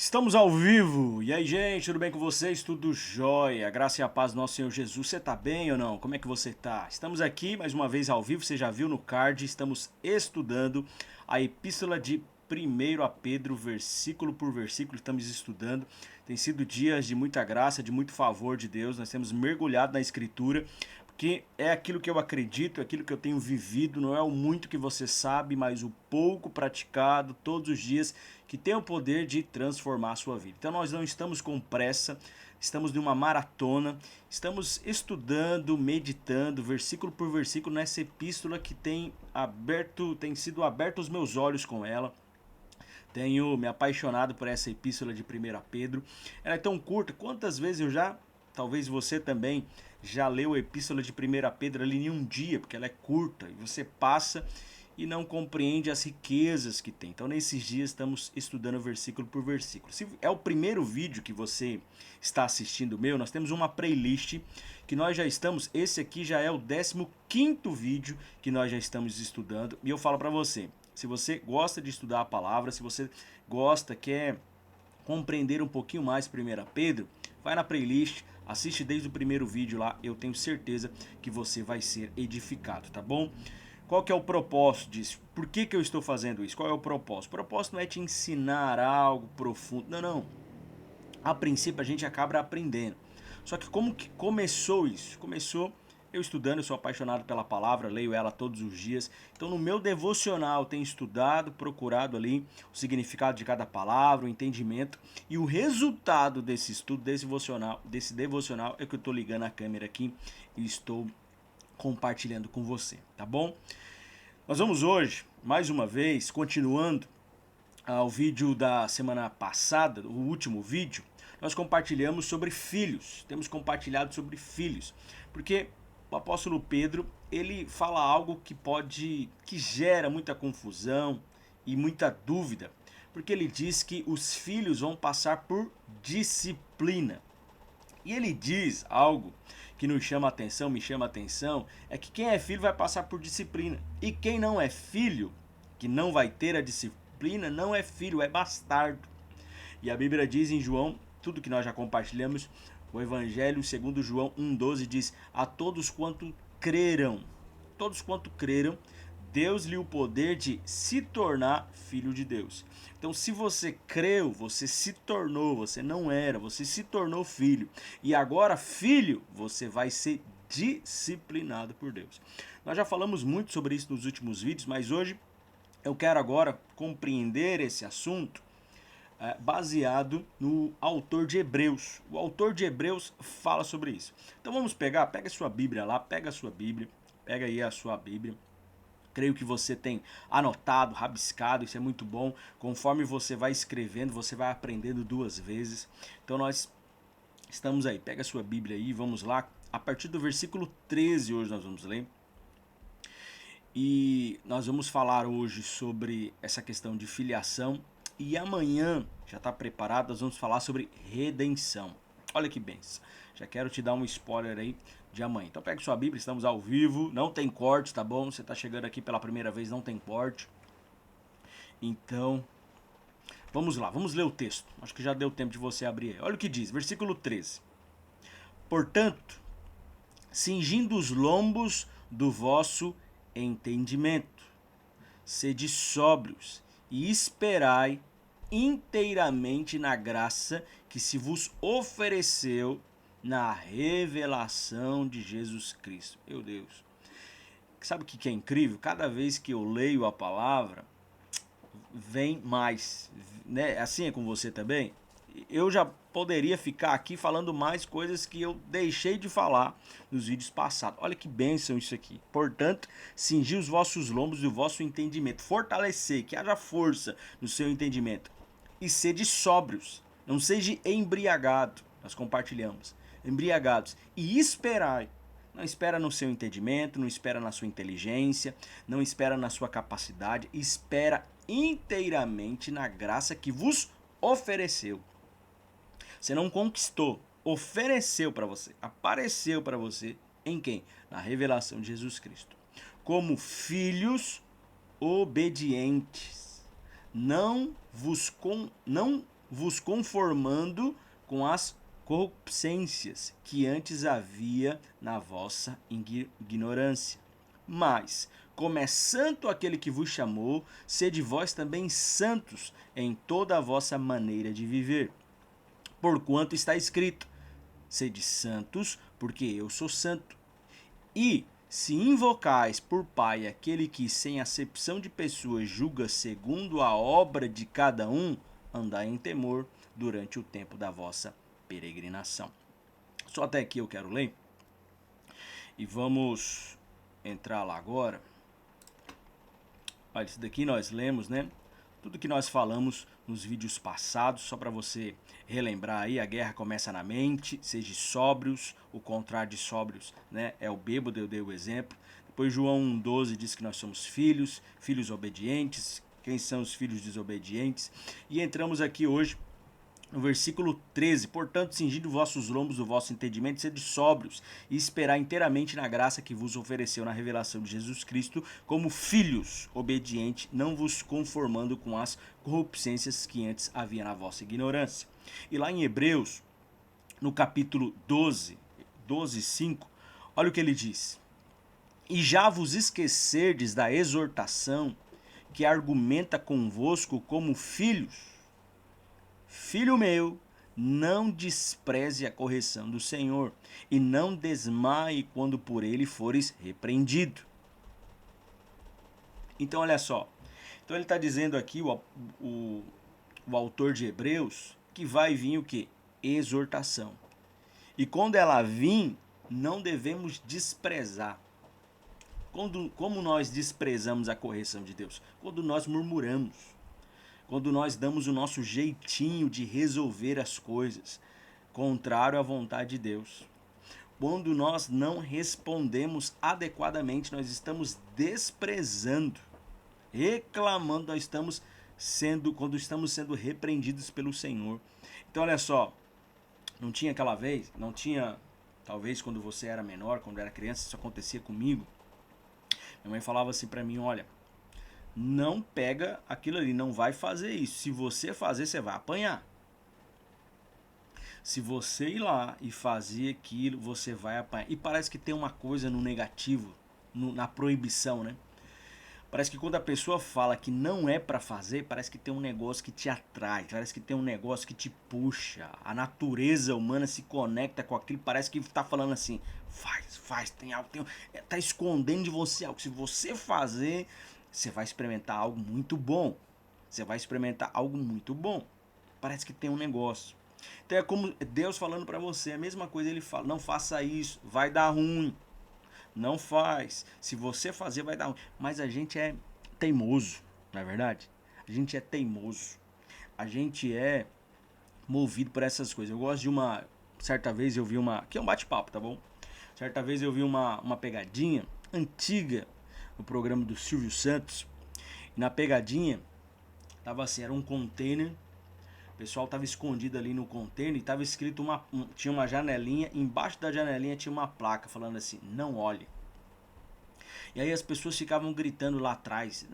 Estamos ao vivo. E aí, gente, tudo bem com vocês? Tudo jóia. A graça e a paz do nosso Senhor Jesus. Você tá bem ou não? Como é que você tá? Estamos aqui mais uma vez ao vivo, você já viu no card, estamos estudando a epístola de 1 a Pedro, versículo por versículo, estamos estudando. Tem sido dias de muita graça, de muito favor de Deus. Nós temos mergulhado na Escritura, porque é aquilo que eu acredito, é aquilo que eu tenho vivido, não é o muito que você sabe, mas o pouco praticado todos os dias que tem o poder de transformar a sua vida. Então nós não estamos com pressa, estamos numa maratona, estamos estudando, meditando, versículo por versículo nessa epístola que tem sido aberto os meus olhos com ela. Tenho me apaixonado por essa epístola de 1 Pedro. Ela é tão curta, quantas vezes talvez você também já leu a epístola de 1 Pedro ali em um dia, porque ela é curta e você passa e não compreende as riquezas que tem. Então nesses dias estamos estudando versículo por versículo. Se é o primeiro vídeo que você está assistindo meu, nós temos uma playlist que nós já estamos, esse aqui já é o 15º vídeo que nós já estamos estudando, e eu falo para você, se você gosta de estudar a palavra, se você quer compreender um pouquinho mais 1 Pedro, vai na playlist, assiste desde o primeiro vídeo lá, eu tenho certeza que você vai ser edificado, tá bom? Qual que é o propósito disso? Por que eu estou fazendo isso? Qual é o propósito? O propósito não é te ensinar algo profundo, não. A princípio a gente acaba aprendendo. Só que como que começou isso? Começou eu estudando, eu sou apaixonado pela palavra, leio ela todos os dias. Então no meu devocional tenho estudado, procurado ali o significado de cada palavra, o entendimento. E o resultado desse estudo, desse devocional é que eu estou ligando a câmera aqui e estou compartilhando com você, tá bom? Nós vamos hoje, mais uma vez, continuando ao vídeo da semana passada, o último vídeo, nós compartilhamos sobre filhos. Temos compartilhado sobre filhos, porque o apóstolo Pedro, ele fala algo que gera muita confusão e muita dúvida, porque ele diz que os filhos vão passar por disciplina. E ele diz algo que nos chama a atenção, me chama a atenção, é que quem é filho vai passar por disciplina. E quem não é filho, que não vai ter a disciplina, não é filho, é bastardo. E a Bíblia diz em João, tudo que nós já compartilhamos, o Evangelho segundo João 1,12 diz: a todos quanto creram, Deus-lhe o poder de se tornar filho de Deus. Então, se você creu, você se tornou, você não era, você se tornou filho. E agora, filho, você vai ser disciplinado por Deus. Nós já falamos muito sobre isso nos últimos vídeos, mas hoje eu quero agora compreender esse assunto baseado no autor de Hebreus. O autor de Hebreus fala sobre isso. Então vamos pega a sua Bíblia lá, pega aí a sua Bíblia. Creio que você tem anotado, rabiscado, isso é muito bom. Conforme você vai escrevendo, você vai aprendendo duas vezes. Então nós estamos aí, pega a sua Bíblia aí, vamos lá. A partir do versículo 13 hoje nós vamos ler. E nós vamos falar hoje sobre essa questão de filiação. E amanhã, já está preparado, nós vamos falar sobre redenção. Olha que benção. Já quero te dar um spoiler aí de amanhã. Então pega sua Bíblia, estamos ao vivo, não tem corte, tá bom? Você está chegando aqui pela primeira vez, não tem corte. Então, vamos lá, vamos ler o texto. Acho que já deu tempo de você abrir aí. Olha o que diz, versículo 13. Portanto, cingindo os lombos do vosso entendimento, sede sóbrios e esperai inteiramente na graça que se vos ofereceu na revelação de Jesus Cristo. Meu Deus. Sabe o que é incrível? Cada vez que eu leio a palavra, vem mais. Né? Assim é com você também? Eu já poderia ficar aqui falando mais coisas que eu deixei de falar nos vídeos passados. Olha que bênção isso aqui. Portanto, cingir os vossos lombos e o vosso entendimento. Fortalecer, que haja força no seu entendimento. E sede sóbrios. Não seja embriagado. Nós compartilhamos. Embriagados. E esperai. Não espera no seu entendimento, não espera na sua inteligência, não espera na sua capacidade. Espera inteiramente na graça que vos ofereceu. Você não conquistou, ofereceu para você, apareceu para você em quem? Na revelação de Jesus Cristo. Como filhos obedientes, não vos conformando com as corrupçências que antes havia na vossa ignorância. Mas, como é santo aquele que vos chamou, sede vós também santos em toda a vossa maneira de viver. Porquanto está escrito: sede santos, porque eu sou santo. E, se invocais por Pai aquele que, sem acepção de pessoas, julga segundo a obra de cada um, andai em temor durante o tempo da vossa peregrinação. Só até aqui eu quero ler. E vamos entrar lá agora. Olha, isso daqui nós lemos, né? Tudo que nós falamos nos vídeos passados, só para você relembrar aí, a guerra começa na mente, seja sóbrios, o contrário de sóbrios, né, é o bêbado, eu dei o exemplo. Depois João 1,12 diz que nós somos filhos, filhos obedientes. Quem são os filhos desobedientes? E entramos aqui hoje no versículo 13, portanto, cingindo vossos lombos do vosso entendimento, sede sóbrios e esperar inteiramente na graça que vos ofereceu na revelação de Jesus Cristo, como filhos obedientes, não vos conformando com as corrupçências que antes havia na vossa ignorância. E lá em Hebreus, no capítulo 12:5, olha o que ele diz: e já vos esquecerdes da exortação que argumenta convosco como filhos. Filho meu, não despreze a correção do Senhor, e não desmaie quando por ele fores repreendido. Então, olha só. Então, ele está dizendo aqui, o autor de Hebreus, que vai vir o quê? Exortação. E quando ela vir, não devemos desprezar. Como nós desprezamos a correção de Deus? Quando nós murmuramos. Quando nós damos o nosso jeitinho de resolver as coisas, contrário à vontade de Deus. Quando nós não respondemos adequadamente, nós estamos desprezando, reclamando, quando estamos sendo repreendidos pelo Senhor. Então, olha só, não tinha aquela vez, não tinha, talvez quando você era menor, quando era criança, isso acontecia comigo. Minha mãe falava assim pra mim, olha, não pega aquilo ali, não vai fazer isso. Se você fazer, você vai apanhar. Se você ir lá e fazer aquilo, você vai apanhar. E parece que tem uma coisa no negativo, na proibição, né? Parece que quando a pessoa fala que não é pra fazer, parece que tem um negócio que te atrai, parece que tem um negócio que te puxa. A natureza humana se conecta com aquilo, parece que tá falando assim, faz, tem algo, tá escondendo de você algo. Se você fazer, você vai experimentar algo muito bom. Você vai experimentar algo muito bom. Parece que tem um negócio. Então é como Deus falando pra você, a mesma coisa ele fala, não faça isso, vai dar ruim. Não faz. Se você fazer, vai dar ruim. Mas a gente é teimoso, não é verdade? A gente é teimoso. A gente é movido por essas coisas. Eu gosto de uma... Certa vez eu vi uma... Aqui é um bate-papo, tá bom? Certa vez eu vi uma pegadinha antiga no programa do Silvio Santos. E na pegadinha, tava assim, era um container. O pessoal tava escondido ali no container e tava escrito tinha uma janelinha, embaixo da janelinha tinha uma placa falando assim, não olhe. E aí as pessoas ficavam gritando lá atrás,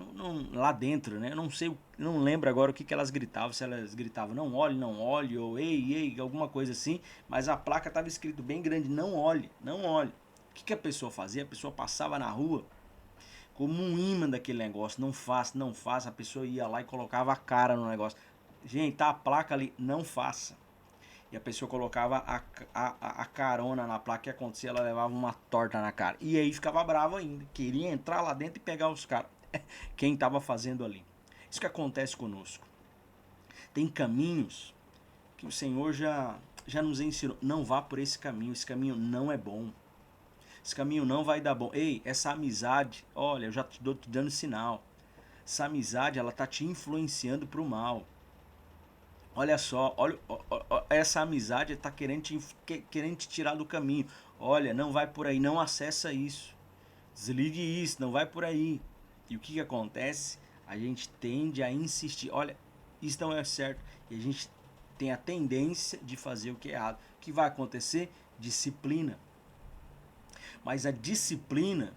lá dentro, né? Eu não sei, não lembro agora o que elas gritavam, se elas gritavam não olhe, ou ei, alguma coisa assim, mas a placa tava escrito bem grande, não olhe. O que a pessoa fazia? A pessoa passava na rua como um imã daquele negócio, não faça, a pessoa ia lá e colocava a cara no negócio. Gente, tá a placa ali, não faça. E a pessoa colocava a carona na placa, que acontecia, ela levava uma torta na cara. E aí ficava bravo ainda, queria entrar lá dentro e pegar os caras. Quem estava fazendo ali. Isso que acontece conosco. Tem caminhos que o Senhor já nos ensinou. Não vá por esse caminho não é bom. Esse caminho não vai dar bom. Ei, essa amizade, olha, eu já te dando sinal. Essa amizade, ela tá te influenciando pro mal. Olha só, olha, essa amizade está querendo te tirar do caminho. Olha, não vai por aí, não acessa isso. Desligue isso, não vai por aí. E o que acontece? A gente tende a insistir. Olha, isso não é certo. E a gente tem a tendência de fazer o que é errado. O que vai acontecer? Disciplina. Mas a disciplina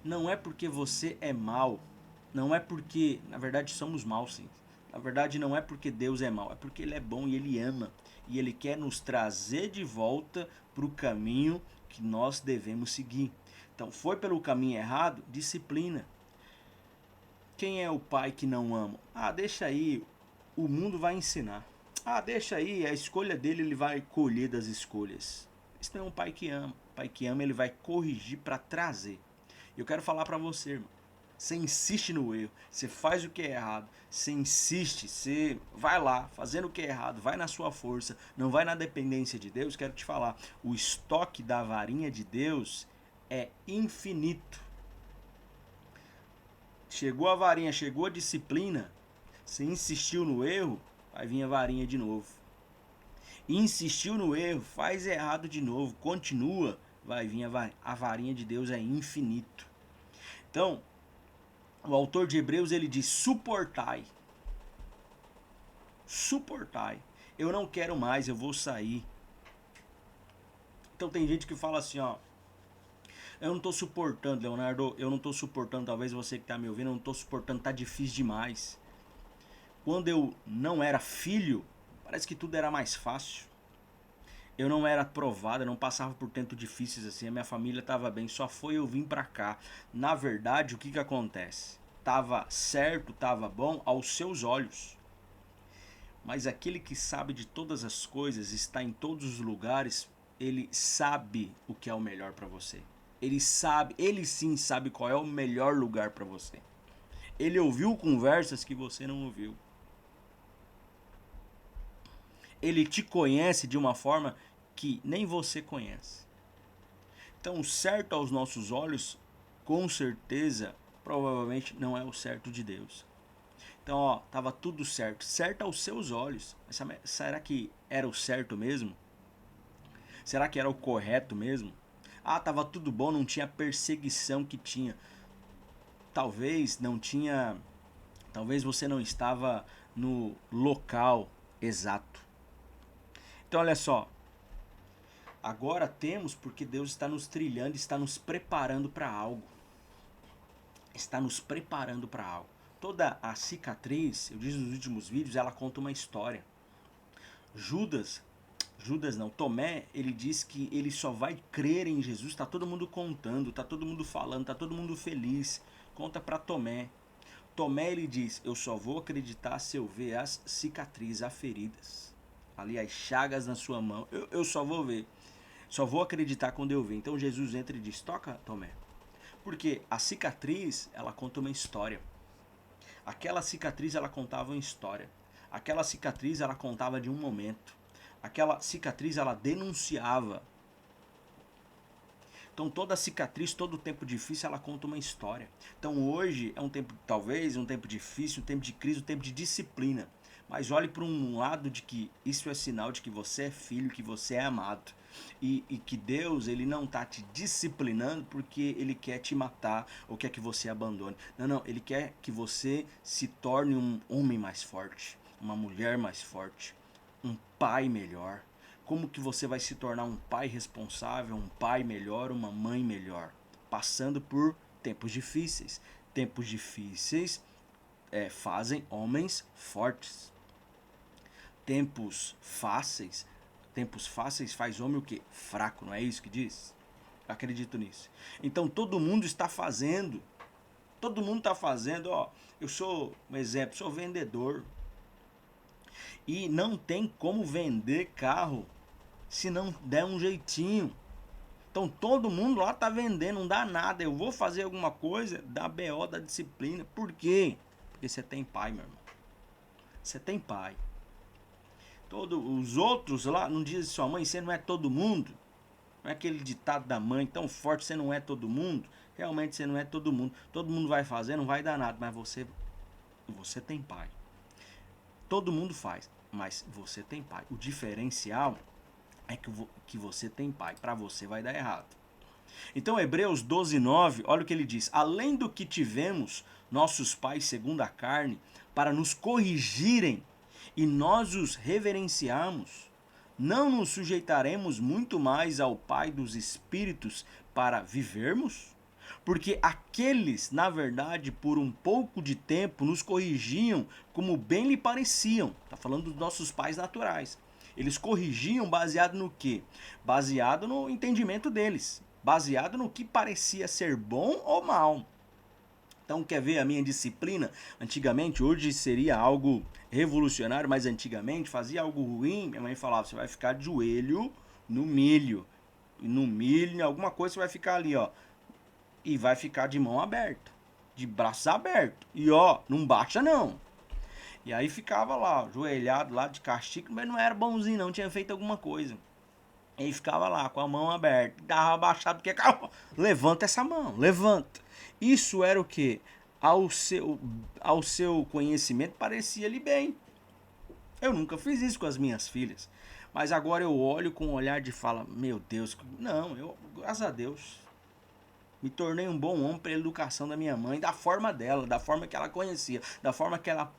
não é porque você é mau. Não é porque, na verdade, somos maus, sim. Na verdade, não é porque Deus é mau, é porque Ele é bom e Ele ama. E Ele quer nos trazer de volta para o caminho que nós devemos seguir. Então, foi pelo caminho errado? Disciplina. Quem é o pai que não ama? Ah, deixa aí, o mundo vai ensinar. Ah, deixa aí, a escolha dele, ele vai colher das escolhas. Isso não é um pai que ama. O pai que ama, ele vai corrigir para trazer. Eu quero falar para você, irmão. Você insiste no erro, você faz o que é errado, você insiste, você vai lá, fazendo o que é errado, vai na sua força, não vai na dependência de Deus. Quero te falar, o estoque da varinha de Deus é infinito. Chegou a varinha, chegou a disciplina, você insistiu no erro, vai vir a varinha de novo. Insistiu no erro, faz errado de novo, continua, vai vir a varinha de Deus é infinito. Então, o autor de Hebreus, ele diz, suportai. Suportai. Eu não quero mais, eu vou sair. Então tem gente que fala assim, ó, eu não tô suportando, Leonardo, eu não tô suportando, talvez você que tá me ouvindo, eu não tô suportando, tá difícil demais. Quando eu não era filho, parece que tudo era mais fácil. Eu não era aprovado, eu não passava por tempos difíceis assim, a minha família estava bem, só foi eu vir pra cá. Na verdade, o que que acontece? Tava certo, tava bom aos seus olhos. Mas aquele que sabe de todas as coisas, está em todos os lugares, ele sabe o que é o melhor para você. Ele sabe, ele sim sabe qual é o melhor lugar para você. Ele ouviu conversas que você não ouviu. Ele te conhece de uma forma que nem você conhece. Então, o certo aos nossos olhos, com certeza, provavelmente não é o certo de Deus. Então, ó, tava tudo certo. Certo aos seus olhos. Mas será que era o certo mesmo? Será que era o correto mesmo? Ah, tava tudo bom, não tinha perseguição que tinha. Talvez não tinha. Talvez você não estava no local exato. Então, olha só. Agora temos porque Deus está nos trilhando, está nos preparando para algo. Está nos preparando para algo. Toda a cicatriz, eu disse nos últimos vídeos, ela conta uma história. Judas não, Tomé, ele diz que ele só vai crer em Jesus, está todo mundo contando, está todo mundo falando, está todo mundo feliz. Conta para Tomé. Tomé, ele diz, eu só vou acreditar se eu ver as cicatrizes, as feridas. Ali as chagas na sua mão, eu só vou ver. Só vou acreditar quando eu ver. Então Jesus entra e diz, toca, Tomé. Porque a cicatriz, ela conta uma história. Aquela cicatriz, ela contava uma história. Aquela cicatriz, ela contava de um momento. Aquela cicatriz, ela denunciava. Então toda cicatriz, todo tempo difícil, ela conta uma história. Então hoje é um tempo, talvez, um tempo difícil, um tempo de crise, um tempo de disciplina. Mas olhe para um lado de que isso é sinal de que você é filho, que você é amado. E que Deus, ele não está te disciplinando porque ele quer te matar ou quer que você abandone. Não, ele quer que você se torne um homem mais forte, uma mulher mais forte, um pai melhor. Como que você vai se tornar um pai responsável, um pai melhor, uma mãe melhor? Passando por tempos difíceis. Tempos difíceis fazem homens fortes. Tempos fáceis faz homem o quê? Fraco, não é isso que diz? Eu acredito nisso. Então todo mundo está fazendo. Todo mundo está fazendo, ó. Eu sou, um exemplo, sou vendedor. E não tem como vender carro se não der um jeitinho. Então todo mundo lá tá vendendo, não dá nada. Eu vou fazer alguma coisa, dá BO da disciplina. Por quê? Porque você tem pai, meu irmão. Você tem pai. Todos os outros lá não dizem sua mãe, você não é todo mundo. Não é aquele ditado da mãe tão forte, você não é todo mundo. Realmente você não é todo mundo. Todo mundo vai fazer, não vai dar nada, mas você tem pai. Todo mundo faz, mas você tem pai. O diferencial é que você tem pai. Para você vai dar errado. Então Hebreus 12:9, olha o que ele diz. Além do que tivemos nossos pais segundo a carne, para nos corrigirem e nós os reverenciarmos, não nos sujeitaremos muito mais ao Pai dos Espíritos para vivermos? Porque aqueles, na verdade, por um pouco de tempo, nos corrigiam como bem lhe pareciam. Está falando dos nossos pais naturais. Eles corrigiam baseado no quê? Baseado no entendimento deles. Baseado no que parecia ser bom ou mal. Então, quer ver a minha disciplina? Antigamente, hoje seria algo revolucionário, mas antigamente fazia algo ruim. Minha mãe falava: você vai ficar de joelho no milho. E no milho, em alguma coisa, você vai ficar ali, ó. E vai ficar de mão aberta, de braços abertos. E ó, não baixa não. E aí ficava lá, ajoelhado lá de castigo, mas não era bonzinho não, tinha feito alguma coisa. E aí ficava lá com a mão aberta, dava baixado, porque levanta essa mão, levanta. Isso era o que? Ao seu conhecimento parecia-lhe bem. Eu nunca fiz isso com as minhas filhas. Mas agora eu olho com um olhar de fala, meu Deus, não, graças a Deus, me tornei um bom homem pela educação da minha mãe, da forma dela, da forma que ela conhecia, da forma que ela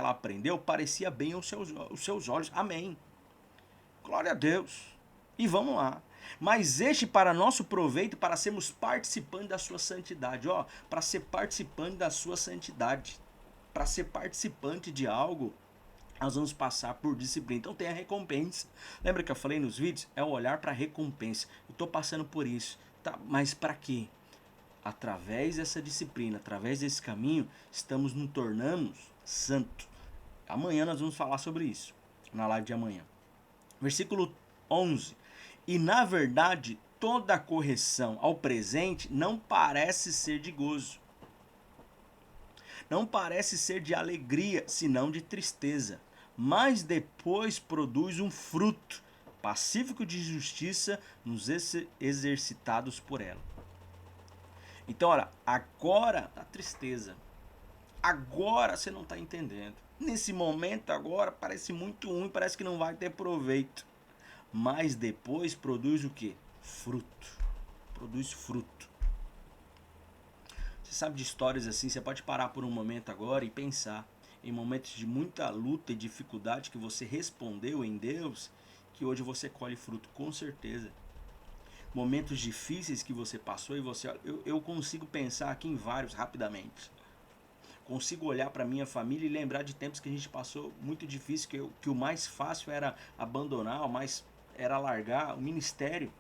aprendeu, parecia bem aos seus olhos. Amém. Glória a Deus. E vamos lá. Mas este para nosso proveito, para sermos participantes da sua santidade. Ó, para ser participante da sua santidade. Para ser participante de algo, nós vamos passar por disciplina. Então tem a recompensa. Lembra que eu falei nos vídeos? É o olhar para a recompensa. Eu estou passando por isso. Tá, mas para quê? Através dessa disciplina, através desse caminho, estamos nos tornando santos. Amanhã nós vamos falar sobre isso, na live de amanhã. Versículo 11. E na verdade, toda correção ao presente não parece ser de gozo. Não parece ser de alegria, senão de tristeza. Mas depois produz um fruto pacífico de justiça nos exercitados por ela. Então, olha, agora a tristeza. Agora você não está entendendo. Nesse momento agora parece muito ruim, parece que não vai ter proveito. Mas depois produz o quê? Fruto. Produz fruto. Você sabe de histórias assim, você pode parar por um momento agora e pensar em momentos de muita luta e dificuldade que você respondeu em Deus, que hoje você colhe fruto, com certeza. Momentos difíceis que você passou e você... Eu consigo pensar aqui em vários rapidamente. Consigo olhar para minha família e lembrar de tempos que a gente passou muito difícil, que o mais fácil era abandonar, o mais era largar o ministério.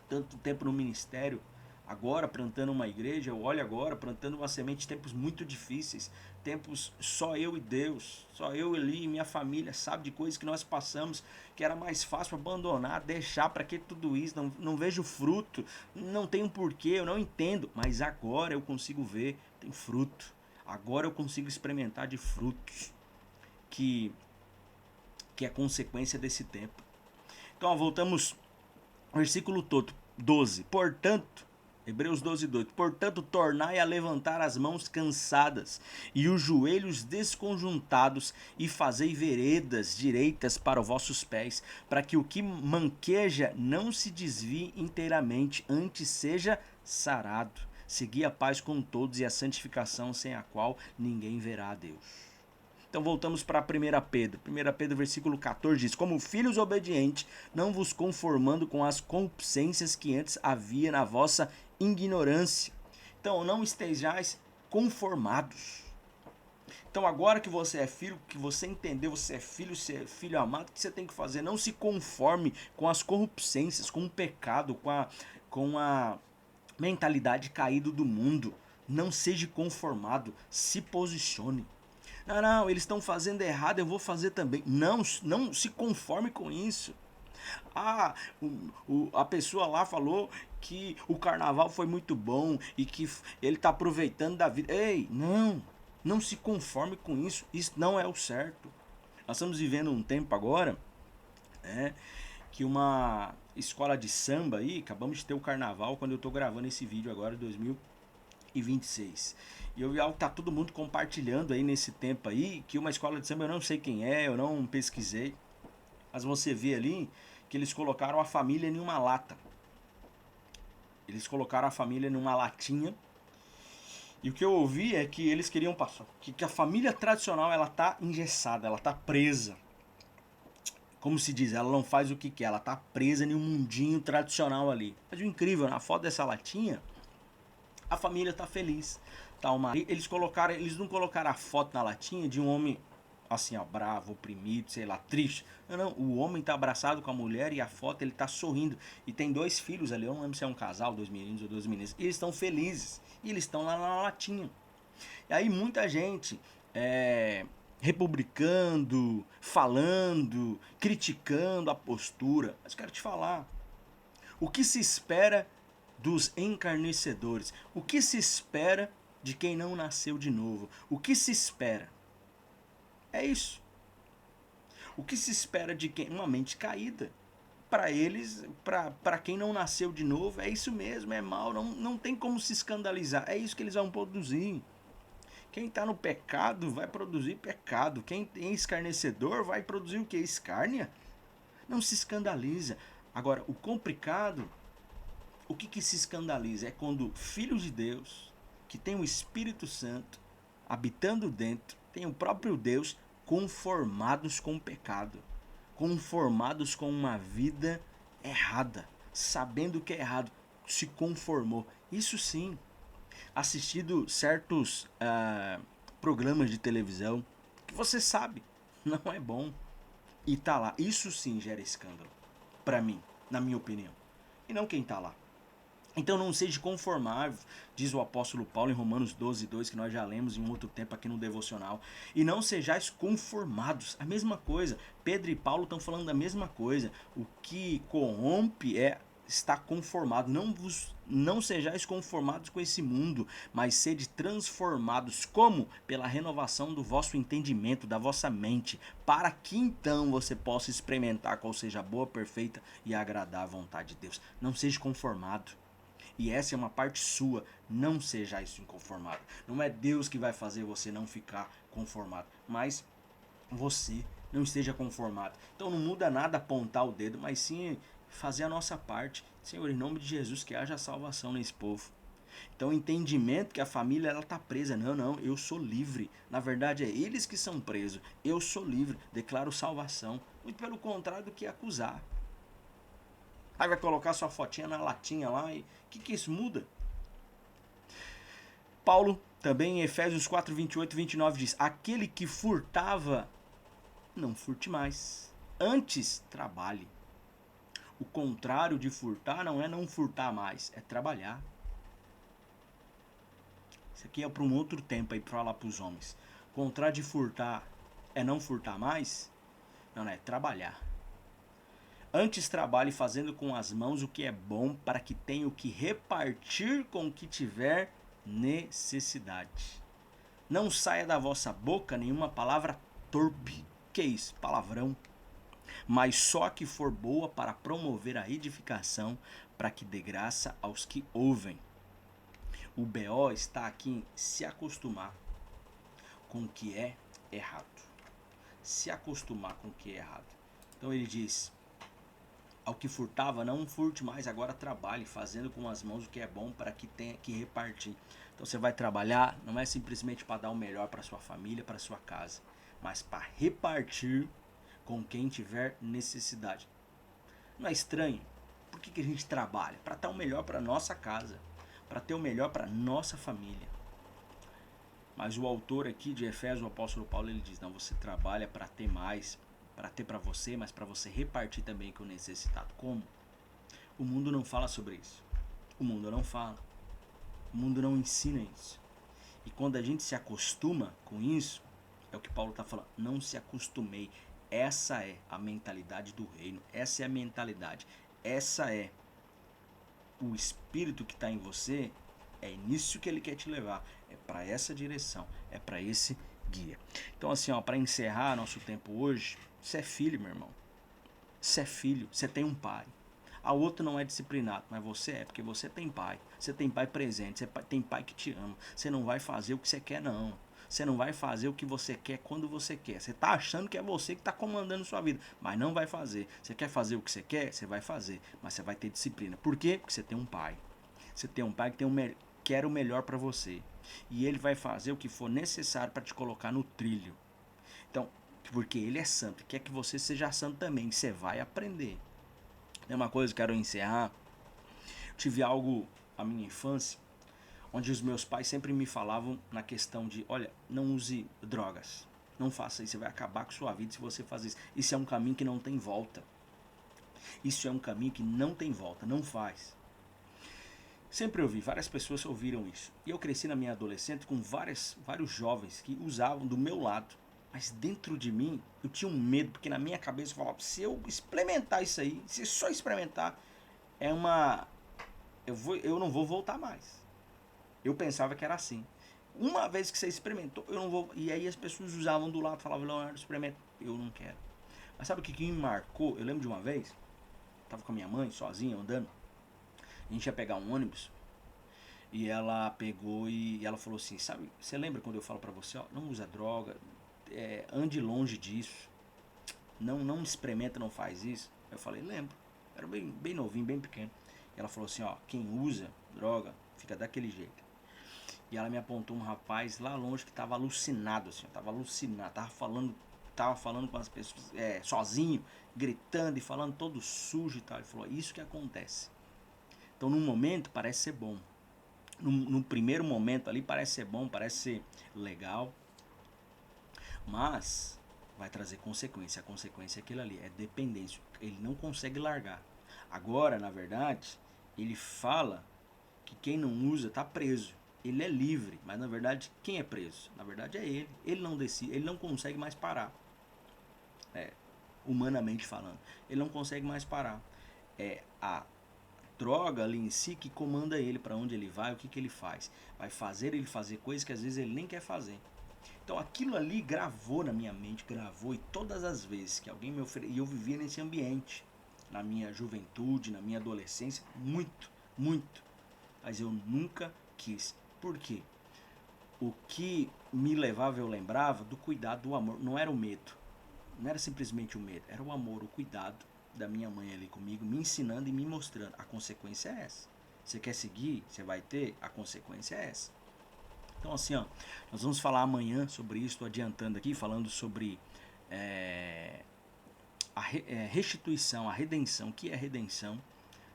Tanto tempo no ministério, agora plantando uma igreja, eu olho agora plantando uma semente, tempos muito difíceis, tempos só eu e Deus, só eu ali e minha família sabe de coisas que nós passamos, que era mais fácil abandonar, deixar, para que tudo isso, não vejo fruto, não tem um porquê, eu não entendo, mas agora eu consigo ver, tem fruto, agora eu consigo experimentar de frutos que é consequência desse tempo. Então ó, voltamos ao versículo todo, 12. Portanto, Hebreus 12, 2. Portanto, tornai a levantar as mãos cansadas e os joelhos desconjuntados e fazei veredas direitas para os vossos pés, para que o que manqueja não se desvie inteiramente, antes seja sarado. Segui a paz com todos e a santificação, sem a qual ninguém verá a Deus. Então voltamos para 1 Pedro. 1 Pedro versículo 14 diz: como filhos obedientes, não vos conformando com as concupiscências que antes havia na vossa ignorância. Então não estejais conformados. Então agora que você é filho, que você entendeu, você é filho amado, o que você tem que fazer? Não se conforme com as corrupçências, com o pecado, com a mentalidade caída do mundo. Não seja conformado, se posicione. Não, eles estão fazendo errado, eu vou fazer também. Não se conforme com isso. Ah, a pessoa lá falou que o carnaval foi muito bom e que ele está aproveitando da vida. Ei, não se conforme com isso. Isso não é o certo. Nós estamos vivendo um tempo agora, que uma escola de samba aí, acabamos de ter o carnaval quando eu estou gravando esse vídeo agora, 2026. E eu vi algo que tá todo mundo compartilhando aí nesse tempo aí, que uma escola de samba, eu não sei quem é, eu não pesquisei, mas você vê ali que eles colocaram a família em uma lata. Eles colocaram a família numa latinha. E o que eu ouvi é que eles queriam passar que a família tradicional, ela tá engessada, ela tá presa. Como se diz, ela não faz o que quer, ela tá presa em um mundinho tradicional ali. Mas o incrível, na foto dessa latinha, A família tá feliz. Tá uma... eles não colocaram a foto na latinha de um homem assim, ó, bravo, oprimido, sei lá, triste. Não, não, o homem tá abraçado com a mulher e a foto ele tá sorrindo. E tem 2 filhos ali, eu não lembro se é um casal, 2 meninos ou 2 meninas. E eles estão felizes. E eles estão lá na latinha. E aí muita gente republicando, falando, criticando a postura. Mas eu quero te falar, o que se espera dos encarnecedores? O que se espera de quem não nasceu de novo? O que se espera? É isso. O que se espera de quem? Uma mente caída. Para eles, para quem não nasceu de novo, é isso mesmo, é mal, não tem como se escandalizar. É isso que eles vão produzir. Quem está no pecado vai produzir pecado. Quem é escarnecedor vai produzir o que? Escárnia? Não se escandaliza. Agora, o complicado, o que se escandaliza é quando filhos de Deus, que tem o Espírito Santo habitando dentro, tem o próprio Deus, conformados com o pecado, conformados com uma vida errada, sabendo que é errado, se conformou. Isso sim, assistido certos programas de televisão que você sabe, não é bom, e tá lá. Isso sim gera escândalo, pra mim, na minha opinião, e não quem tá lá. Então não seja conformável, diz o apóstolo Paulo em Romanos 12:2, que nós já lemos em um outro tempo aqui no devocional. E não sejais conformados, a mesma coisa. Pedro e Paulo estão falando da mesma coisa. O que corrompe é estar conformado. Não sejais conformados com esse mundo, mas sede transformados. Como? Pela renovação do vosso entendimento, da vossa mente, para que então você possa experimentar qual seja a boa, perfeita e agradável vontade de Deus. Não seja conformado. E essa é uma parte sua, não seja isso inconformado. Não é Deus que vai fazer você não ficar conformado, mas você não esteja conformado. Então não muda nada apontar o dedo, mas sim fazer a nossa parte. Senhor, em nome de Jesus, que haja salvação nesse povo. Então o entendimento que a família ela tá presa. Não, eu sou livre. Na verdade é eles que são presos. Eu sou livre, declaro salvação. Muito pelo contrário do que acusar. Aí vai colocar sua fotinha na latinha lá e o que isso muda? Paulo também em Efésios 4:28-29 diz: aquele que furtava, não furte mais. Antes, trabalhe. O contrário de furtar não é não furtar mais, é trabalhar. Isso aqui é para um outro tempo aí para falar para os homens. O contrário de furtar é não furtar mais? Não, é trabalhar. Antes trabalhe fazendo com as mãos o que é bom, para que tenha o que repartir com o que tiver necessidade. Não saia da vossa boca nenhuma palavra torpe. Que isso? Palavrão. Mas só que for boa para promover a edificação, para que dê graça aos que ouvem. O BO está aqui em se acostumar com o que é errado. Se acostumar com o que é errado. Então ele diz: ao que furtava, não furte mais, agora trabalhe, fazendo com as mãos o que é bom, para que tenha que repartir. Então você vai trabalhar, não é simplesmente para dar o melhor para sua família, para sua casa, mas para repartir com quem tiver necessidade. Não é estranho? Por que a gente trabalha? Para dar o melhor para nossa casa, para ter o melhor para nossa família. Mas o autor aqui de Efésios, o apóstolo Paulo, ele diz: não, você trabalha para ter mais, para ter para você, mas para você repartir também com o necessitado. Como? O mundo não fala sobre isso. O mundo não fala. O mundo não ensina isso. E quando a gente se acostuma com isso, é o que Paulo está falando, não se acostumei. Essa é a mentalidade do reino. Essa é a mentalidade. Essa é o espírito que está em você. É nisso que ele quer te levar. É para essa direção. É para esse guia. Então assim, ó, para encerrar nosso tempo hoje, você é filho, meu irmão. Você é filho. Você tem um pai. A outra não é disciplinado, mas você é, porque você tem pai. Você tem pai presente, você tem pai que te ama. Você não vai fazer o que você quer, não. Você não vai fazer o que você quer quando você quer. Você está achando que é você que está comandando sua vida, mas não vai fazer. Você quer fazer o que você quer? Você vai fazer, mas você vai ter disciplina. Por quê? Porque você tem um pai. Você tem um pai que quer o melhor para você. E ele vai fazer o que for necessário para te colocar no trilho. Então, porque ele é santo, quer que você seja santo também. Você vai aprender. É uma coisa que eu quero encerrar. Eu tive algo na minha infância. onde os meus pais sempre me falavam na questão de, olha, não use drogas, não faça isso, você vai acabar com sua vida se você fazer isso. Isso é um caminho que não tem volta. Isso é um caminho que não tem volta, não faz. Sempre ouvi, várias pessoas ouviram isso. E eu cresci na minha adolescência com vários jovens que usavam do meu lado. Mas dentro de mim, eu tinha um medo, porque na minha cabeça eu falava, se eu experimentar isso aí, se só experimentar, é uma... eu não vou voltar mais. Eu pensava que era assim. Uma vez que você experimentou, eu não vou... E aí as pessoas usavam do lado, falavam, Leonardo, experimenta. Eu não quero. Mas sabe o que me marcou? Eu lembro de uma vez, tava com a minha mãe, sozinha, andando. A gente ia pegar um ônibus. E ela pegou e ela falou assim, sabe, você lembra quando eu falo pra você, ó, não usa droga, ande longe disso. Não experimenta, não faz isso. Eu falei, lembro. Era bem novinho, bem pequeno. E ela falou assim, ó, quem usa droga fica daquele jeito. E ela me apontou um rapaz lá longe que tava alucinado, assim, tava alucinado, tava falando com as pessoas, sozinho, gritando e falando todo sujo e tal. Ele falou, isso que acontece. Então, num momento, parece ser bom. No primeiro momento ali, parece ser bom, parece ser legal. Mas vai trazer consequência. A consequência é aquilo ali, é dependência. Ele não consegue largar. Agora, na verdade, ele fala que quem não usa está preso. Ele é livre, mas na verdade, quem é preso? Na verdade é ele. Ele não decide, ele não consegue mais parar. Humanamente falando. Ele não consegue mais parar. É a droga ali em si que comanda ele, para onde ele vai, o que ele faz. Vai fazer ele fazer coisas que às vezes ele nem quer fazer. Então aquilo ali gravou na minha mente, gravou, e todas as vezes que alguém me oferecia, e eu vivia nesse ambiente, na minha juventude, na minha adolescência, muito, mas eu nunca quis. Por quê? O que me levava, eu lembrava do cuidado, do amor, não era o medo, não era simplesmente o medo, era o amor, o cuidado da minha mãe ali comigo, me ensinando e me mostrando, a consequência é essa. Você quer seguir, você vai ter, a consequência é essa. Então assim, ó, nós vamos falar amanhã sobre isso, estou adiantando aqui, falando sobre restituição, a redenção. O que é redenção?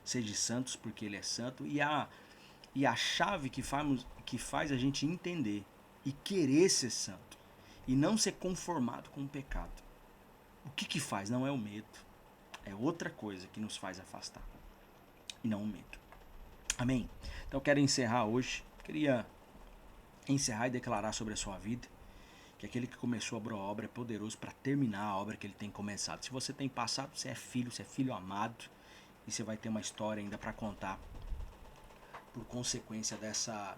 Seja santos porque ele é santo, e a chave que faz a gente entender e querer ser santo e não ser conformado com o pecado. O que faz? Não é o medo, é outra coisa que nos faz afastar, e não o medo. Amém? Então eu quero encerrar hoje, queria encerrar e declarar sobre a sua vida que aquele que começou a boa obra é poderoso para terminar a obra que ele tem começado. Se você tem passado, você é filho amado, e você vai ter uma história ainda para contar por consequência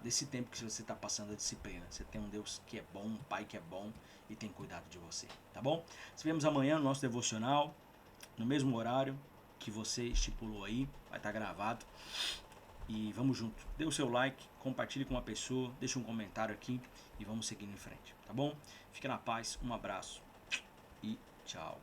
desse tempo que você está passando a disciplina. Você tem um Deus que é bom, um Pai que é bom e tem cuidado de você, tá bom? Nos vemos amanhã no nosso devocional, no mesmo horário que você estipulou aí, vai estar gravado. E vamos junto. Dê o seu like, compartilhe com uma pessoa, deixe um comentário aqui e vamos seguindo em frente, tá bom? Fique na paz, um abraço e tchau.